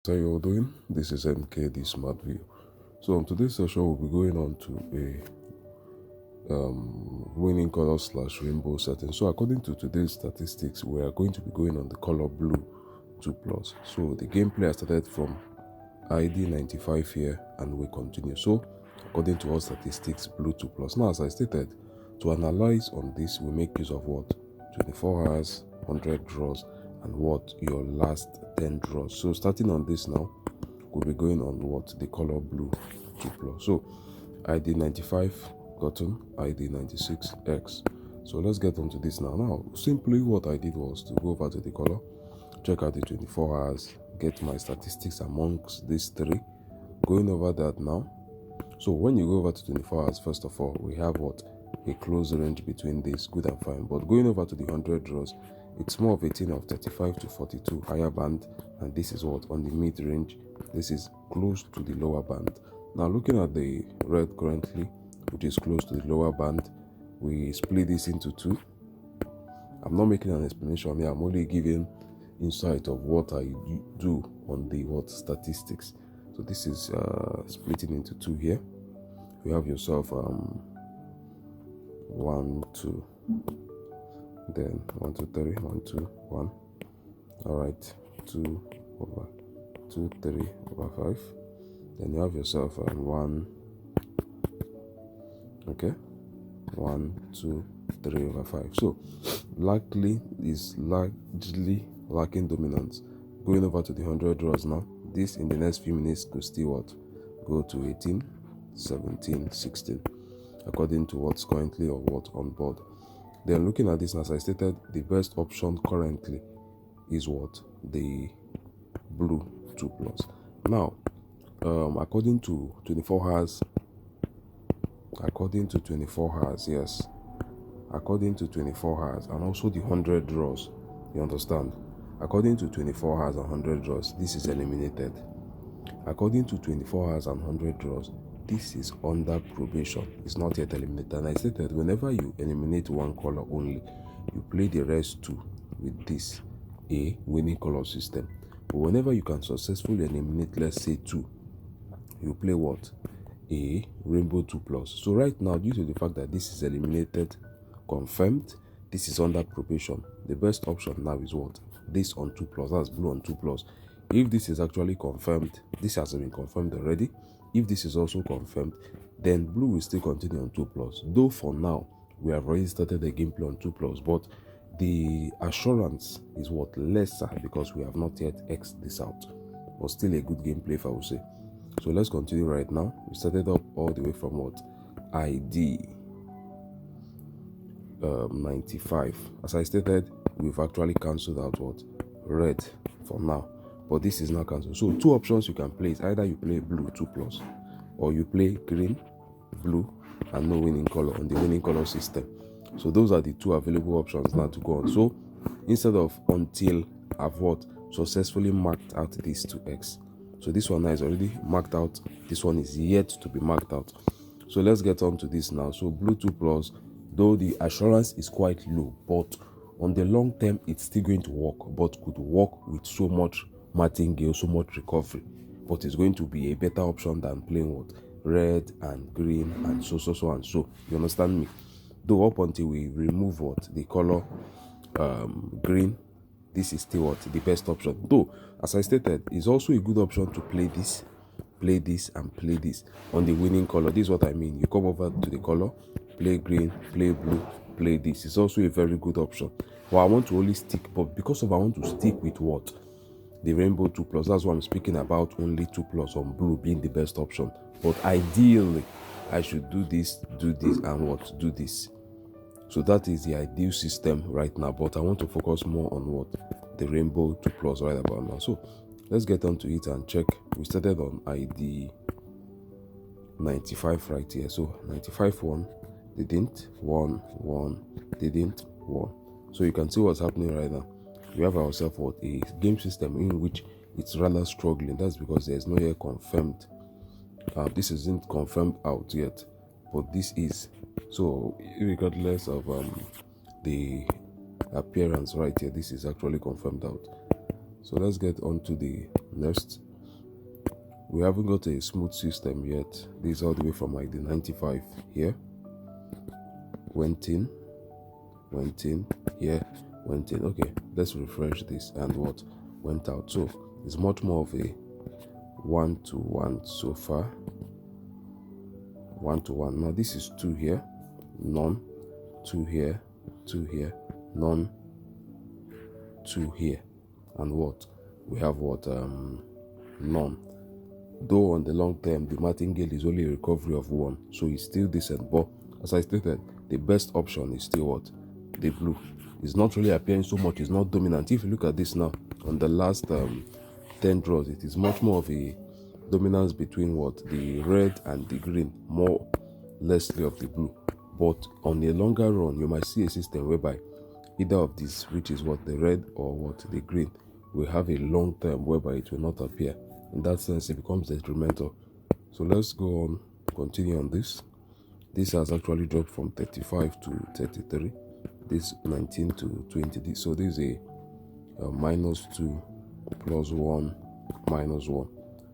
How you all doing? This is MK, the SMARTVIEW. So on today's session, we'll be going on to a winning color / rainbow setting. So according to today's statistics, we are going to be going on the color blue 2+. So the gameplay has started from ID 95 here and we continue. So according to all statistics, blue 2+. Now, as I stated, to analyze on this, we make use of what? 24 hours, 100 draws, and what? Your last 10 draws. So starting on this now, we'll be going on what? The color blue 2+. So ID 95 gotten, ID 96 X. So let's get onto this now. Now, simply what I did was to go over to the color, check out the 24 hours, get my statistics amongst these three. Going over that now. So when you go over to 24 hours, first of all, we have what? A close range between this, good and fine. But going over to the 100 draws, it's more of a thing of 35 to 42 higher band, and this is what? On the mid range, this is close to the lower band. Now looking at the red currently, which is close to the lower band, we split this into two. I'm not making an explanation here, I'm only giving insight of what I do on the what statistics. So this is splitting into two here. You have yourself 1 2, then 1 2 3, 1 2 1. All right, 2 over 2 3 over 5. Then you have yourself 1. Okay, 1 2 3 over 5. So likely is largely lacking dominance. Going over to the 100 draws now. This in the next few minutes could still what? Go to 18, 17, 16, according to what's currently or what on board. Then looking at this, as I stated, the best option currently is what? The blue 2+. Now, according to 24 hours, yes, according to 24 hours, and also the 100 draws, you understand? According to 24 hours and 100 draws, this is eliminated. According to 24 hours and 100 draws, this is under probation. It's not yet eliminated. And I stated, whenever you eliminate one color only, you play the rest two with this a winning color system. But whenever you can successfully eliminate, let's say 2, you play what? A rainbow 2+. So right now, due to the fact that this is eliminated, confirmed, this is under probation, the best option now is what? This on 2+, that's blue on 2+. If this is actually confirmed, this has been confirmed already. If this is also confirmed, then blue will still continue on 2+. Though for now, we have already started the gameplay on 2+, but the assurance is what? Lesser, because we have not yet X'd this out. But still a good gameplay, if I would say. So let's continue right now. We started up all the way from what? ID 95. As I stated, we've actually cancelled out what? Red for now. But this is now cancelled. So two options you can play is either you play blue 2+, or you play green, blue, and no winning color on the winning color system. So those are the two available options now to go on. So instead of until I've what? Successfully marked out these 2x. So this one now is already marked out. This one is yet to be marked out. So let's get on to this now. So blue 2+, though the assurance is quite low, but on the long term, it's still going to work, but could work with so much martingale, so much recovery. But it's going to be a better option than playing what? Red and green and so. You understand me? Though up until we remove what? The color green, this is still what? The best option. Though, as I stated, it's also a good option to play this, and play this on the winning color. This is what I mean. You come over to the color, play green, play blue, play this. It's also a very good option. Well, I want to only stick, but because of I want to stick with what? The rainbow 2+. That's what I'm speaking about, only 2+ on blue being the best option. But ideally, I should do this, and what? Do this. So that is the ideal system right now. But I want to focus more on what? The rainbow 2+ right about now. So let's get on to it and check. We started on ID 95 right here. So 95 1, didn't, 1 didn't, 1. So you can see what's happening right now. We have ourselves what? A game system in which it's rather struggling. That's because there's no yet confirmed. This isn't confirmed out yet, but this is. So regardless of the appearance right here, this is actually confirmed out. So let's get on to the next we haven't got a smooth system yet. This is all the way from like the 95 here, went in here, went in. Okay, let's refresh this, and what went out. So it's much more of a 1-to-1 so far. 1-to-1. Now this is 2 here, none, 2 here, 2 here, none, 2 here, and what we have, what none. Though on the long term the martingale is only a recovery of 1, so it's still decent, but as I stated, the best option is still what, the blue. It's not really appearing so much, it's not dominant. If you look at this now, on the last 10 draws, it is much more of a dominance between what, the red and the green, more lessly of the blue. But on a longer run, you might see a system whereby either of these, which is what, the red or what, the green, will have a long term whereby it will not appear. In that sense, it becomes detrimental. So let's go on, continue on this. This has actually dropped from 35 to 33, this 19 to 20. So this is a -2 +1 -1.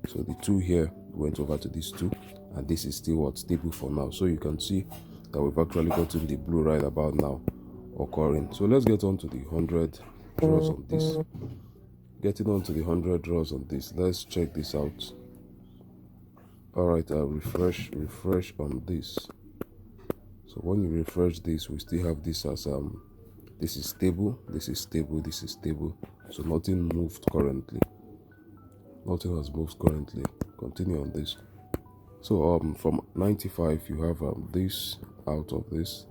So the 2 here went over to this 2, and this is still what, stable for now. So you can see that we've actually gotten the blue right about now occurring. So let's get on to the 100 draws on this. Getting on to the 100 draws on this, let's check this out. All right, I'll refresh on this. So when you refresh this, we still have this as this is stable, this is stable, this is stable. So nothing moved currently. Nothing has moved currently. Continue on this. So from 95, you have this out of this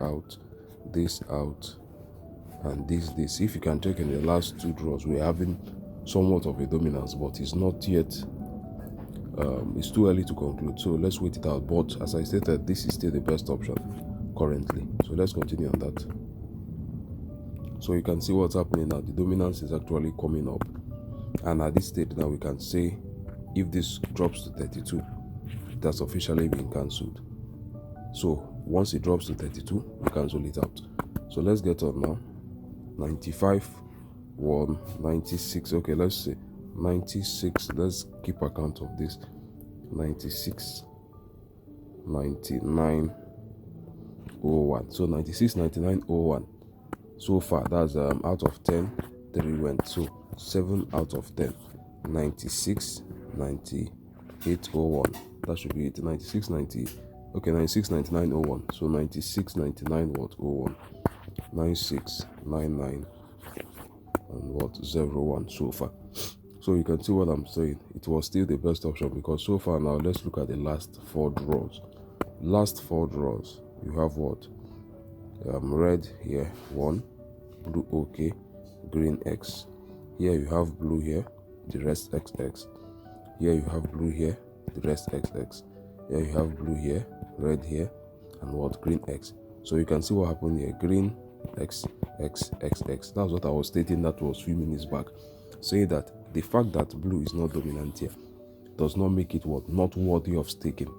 out, this out, and this. If you can check in the last 2 draws, we're having somewhat of a dominance, but it's not yet. It's too early to conclude, so let's wait it out. But as I stated, this is still the best option currently. So let's continue on that. So you can see what's happening now. The dominance is actually coming up, and at this stage now we can say if this drops to 32, it has officially been cancelled. So once it drops to 32, we cancel it out. So let's get on now. 95, 1, 96. Okay, let's see. 96, let's keep account of this. 96, 99, 01. So 96, 99, 01. So far, that's out of 10, 3 went. So 7 out of 10. 96, 98, 01. That should be it. 96, 90. Okay, 96, 99, 01. So 96, 99, what? 01. 96, 99, and what? 01 so far. So you can see what I'm saying. It was still the best option, because so far now, let's look at the last 4 draws. Last 4 draws, you have what? Red here, 1, blue OK, green X. Here you have blue here, the rest XX. Here you have blue here, the rest XX. Here you have blue here, red here, and what? Green X. So you can see what happened here. Green X, X, X, X. That's what I was stating, that was a few minutes back, saying that the fact that blue is not dominant here does not make it what? Not worthy of staking.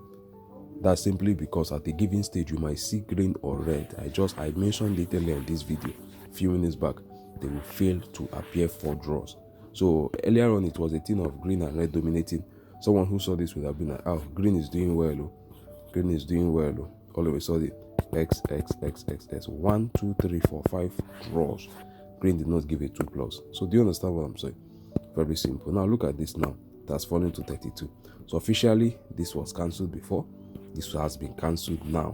That's simply because at a given stage you might see green or red. I mentioned it earlier in this video a few minutes back. They will fail to appear 4 draws. So earlier on it was a thing of green and red dominating. Someone who saw this would have been like, oh, green is doing well, oh. Green is doing well, oh. All of a sudden, X, X, X, X, X. 1, 2, 3, 4, 5 draws. Green did not give a 2+. So do you understand what I'm saying? Very simple. Now look at this now. It has fallen to 32. So officially, this was cancelled before. This has been cancelled now.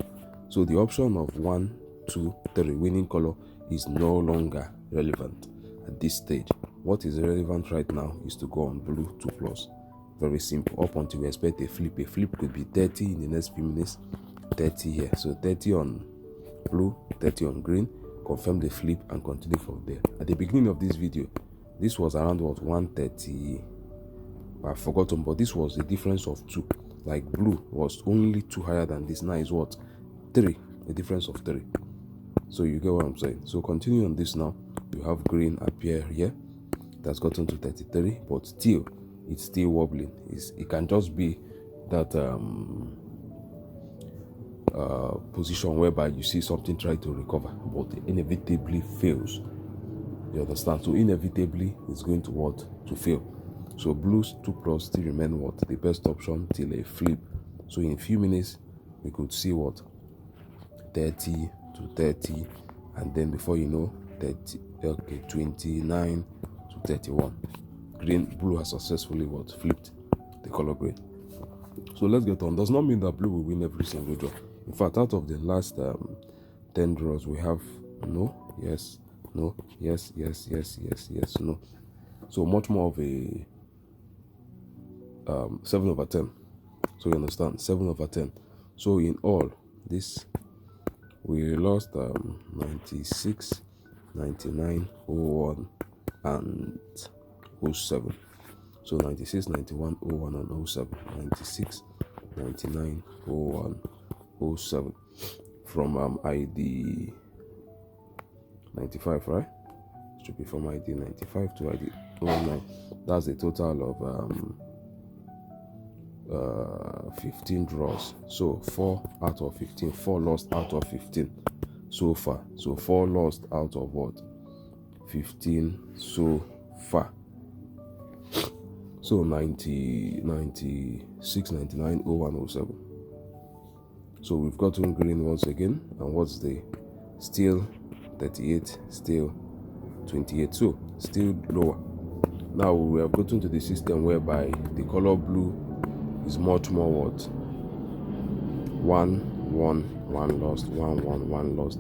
So the option of 1, 2, 3 winning color is no longer relevant at this stage. What is relevant right now is to go on blue 2+. Very simple. Up until we expect a flip. A flip could be 30 in the next few minutes. 30 here. So 30 on blue, 30 on green. Confirm the flip and continue from there. At the beginning of this video, this was around what? 130. I've forgotten, but this was a difference of 2. Like blue was only 2 higher than this. Now is what? 3. A difference of 3. So you get what I'm saying. So continue on this now. You have green appear here. That's gotten to 33, but still, it's still wobbling. It can just be that position whereby you see something try to recover, but it inevitably fails. You understand? So inevitably, it's going to what? To fail. So blues 2+ still remain what? The best option till a flip. So in a few minutes, we could see what? 30 to 30, and then before you know, 30, okay, 29 to 31. Blue has successfully what? Flipped the color green. So let's get on. Does not mean that blue will win every single draw. In fact, out of the last 10 draws, we have no, yes, no, yes, yes, yes, yes, yes, no. So much more of a 7/10. So you understand, 7/10. So in all, this we lost 96, 99, 01, and 07. So 96, 91, 01, and 07. 96, 99, 01, 07. From ID 95, right? It should be from ID 95 to ID 09. That's a total of 15 draws. So 4 out of 15. 4 lost out of 15 so far. So 4 lost out of what? 15 so far. So 90, 96, 99, 01, 07. So we've gotten green once again. And what's the still 38, still 28. So still lower. Now we have gotten to the system whereby the color blue is much more what? 1, 1, 1 lost, 1, 1, 1 lost,